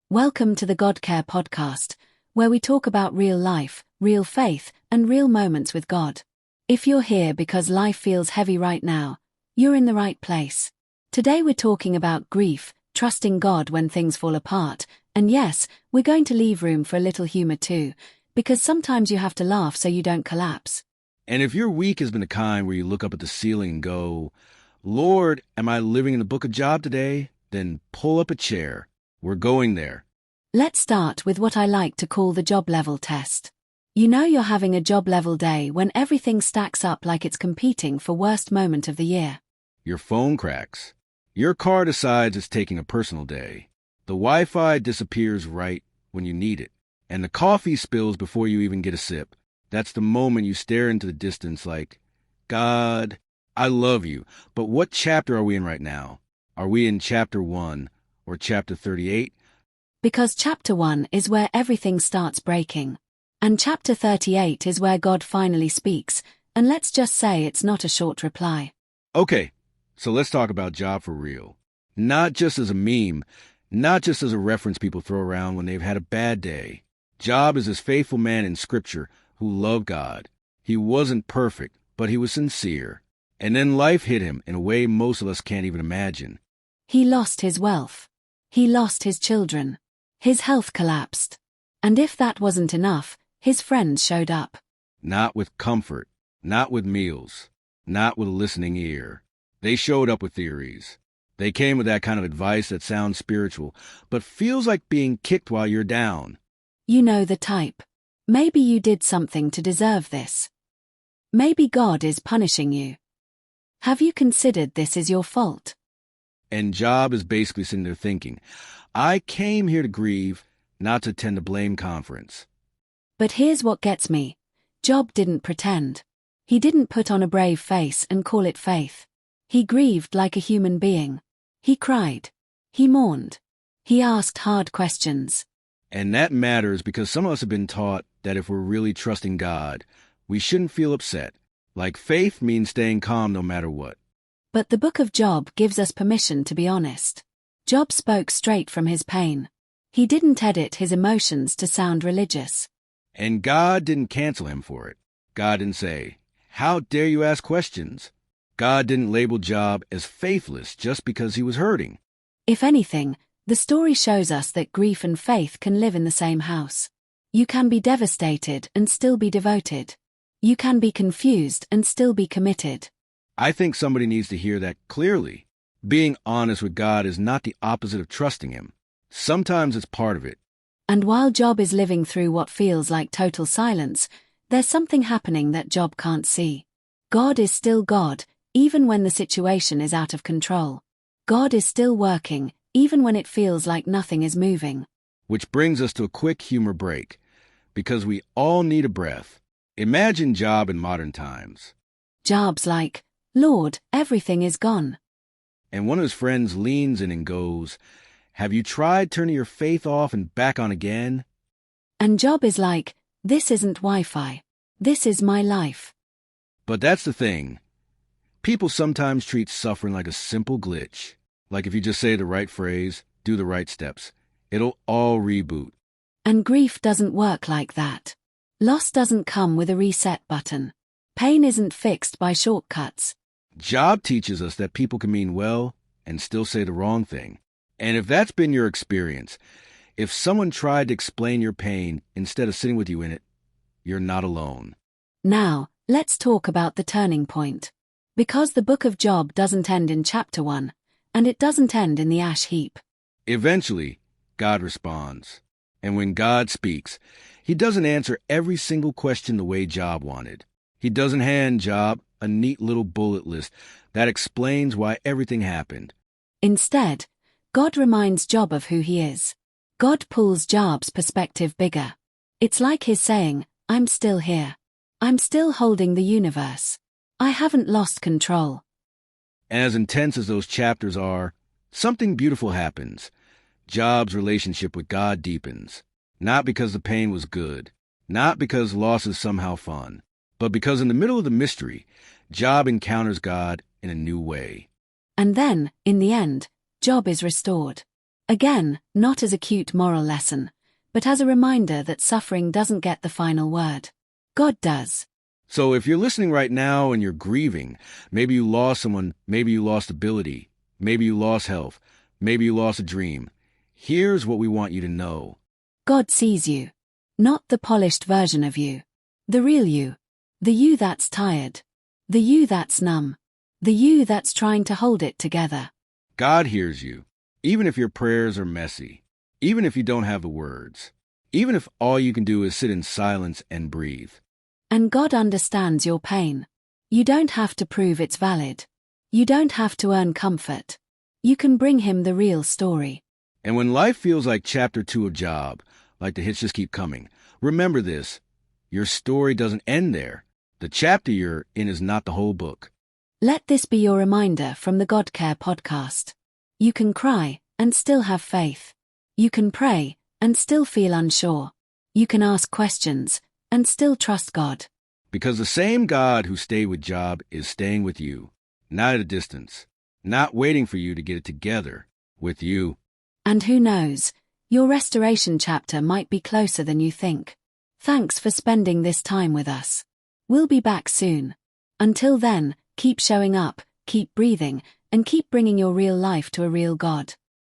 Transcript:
Welcome to the God Care podcast, where we talk about real life, real faith, and real moments with God. If you're here because life feels heavy right now, you're in the right place. Today we're talking about grief, trusting God when things fall apart, and yes, we're going to leave room for a little humor too, because sometimes you have to laugh so you don't collapse. And if your week has been the kind where you look up at the ceiling and go, Lord, am I living in the book of Job today? Then pull up a chair. We're going there. Let's start with what I like to call the job level test. You know you're having a job level day when everything stacks up like it's competing for worst moment of the year. Your phone cracks. Your car decides it's taking a personal day. The Wi-Fi disappears right when you need it. And the coffee spills before you even get a sip. That's the moment you stare into the distance like, God, I love you, but what chapter are we in right now? Are we in chapter 1 or chapter 38? Because chapter 1 is where everything starts breaking. And chapter 38 is where God finally speaks, and let's just say it's not a short reply. Okay, so let's talk about Job for real. Not just as a meme, not just as a reference people throw around when they've had a bad day. Job is this faithful man in Scripture who loved God. He wasn't perfect, but he was sincere. And then life hit him in a way most of us can't even imagine. He lost his wealth. He lost his children. His health collapsed. And if that wasn't enough, his friends showed up. Not with comfort, not with meals, not with a listening ear. They showed up with theories. They came with that kind of advice that sounds spiritual, but feels like being kicked while you're down. You know the type. Maybe you did something to deserve this. Maybe God is punishing you. Have you considered this is your fault? And Job is basically sitting there thinking, I came here to grieve, not to attend a blame conference. But here's what gets me. Job didn't pretend. He didn't put on a brave face and call it faith. He grieved like a human being. He cried. He mourned. He asked hard questions. And that matters because some of us have been taught that if we're really trusting God, we shouldn't feel upset. Like faith means staying calm no matter what. But the book of Job gives us permission to be honest. Job spoke straight from his pain. He didn't edit his emotions to sound religious. And God didn't cancel him for it. God didn't say, how dare you ask questions? God didn't label Job as faithless just because he was hurting. If anything, the story shows us that grief and faith can live in the same house. You can be devastated and still be devoted. You can be confused and still be committed. I think somebody needs to hear that clearly. Being honest with God is not the opposite of trusting him. Sometimes it's part of it. And while Job is living through what feels like total silence, there's something happening that Job can't see. God is still God, even when the situation is out of control. God is still working, even when it feels like nothing is moving. Which brings us to a quick humor break, because we all need a breath. Imagine Job in modern times. Job's like, Lord, everything is gone. And one of his friends leans in and goes, have you tried turning your faith off and back on again? And Job is like, this isn't Wi-Fi. This is my life. But that's the thing. People sometimes treat suffering like a simple glitch. Like if you just say the right phrase, do the right steps, it'll all reboot. And grief doesn't work like that. Loss doesn't come with a reset button. Pain isn't fixed by shortcuts. Job teaches us that people can mean well and still say the wrong thing. And if that's been your experience, if someone tried to explain your pain instead of sitting with you in it, you're not alone. Now, let's talk about the turning point. Because the book of Job doesn't end in chapter 1, and it doesn't end in the ash heap. Eventually, God responds. And when God speaks, he doesn't answer every single question the way Job wanted. He doesn't hand Job a neat little bullet list that explains why everything happened. Instead, God reminds Job of who he is. God pulls Job's perspective bigger. It's like he's saying, I'm still here. I'm still holding the universe. I haven't lost control. As intense as those chapters are, something beautiful happens. Job's relationship with God deepens. Not because the pain was good, not because loss is somehow fun, but because in the middle of the mystery, Job encounters God in a new way. And then, in the end, Job is restored. Again, not as a cute moral lesson, but as a reminder that suffering doesn't get the final word. God does. So if you're listening right now and you're grieving, maybe you lost someone, maybe you lost ability, maybe you lost health, maybe you lost a dream, here's what we want you to know. God sees you. Not the polished version of you. The real you. The you that's tired. The you that's numb. The you that's trying to hold it together. God hears you, even if your prayers are messy, even if you don't have the words, even if all you can do is sit in silence and breathe. And God understands your pain. You don't have to prove it's valid. You don't have to earn comfort. You can bring him the real story. And when life feels like chapter 2 of Job, like the hits just keep coming, remember this. Your story doesn't end there. The chapter you're in is not the whole book. Let this be your reminder from the God Care podcast. You can cry and still have faith. You can pray and still feel unsure. You can ask questions and still trust God. Because the same God who stayed with Job is staying with you, not at a distance, not waiting for you to get it together, with you. And who knows, your restoration chapter might be closer than you think. Thanks for spending this time with us. We'll be back soon. Until then, keep showing up, keep breathing, and keep bringing your real life to a real God.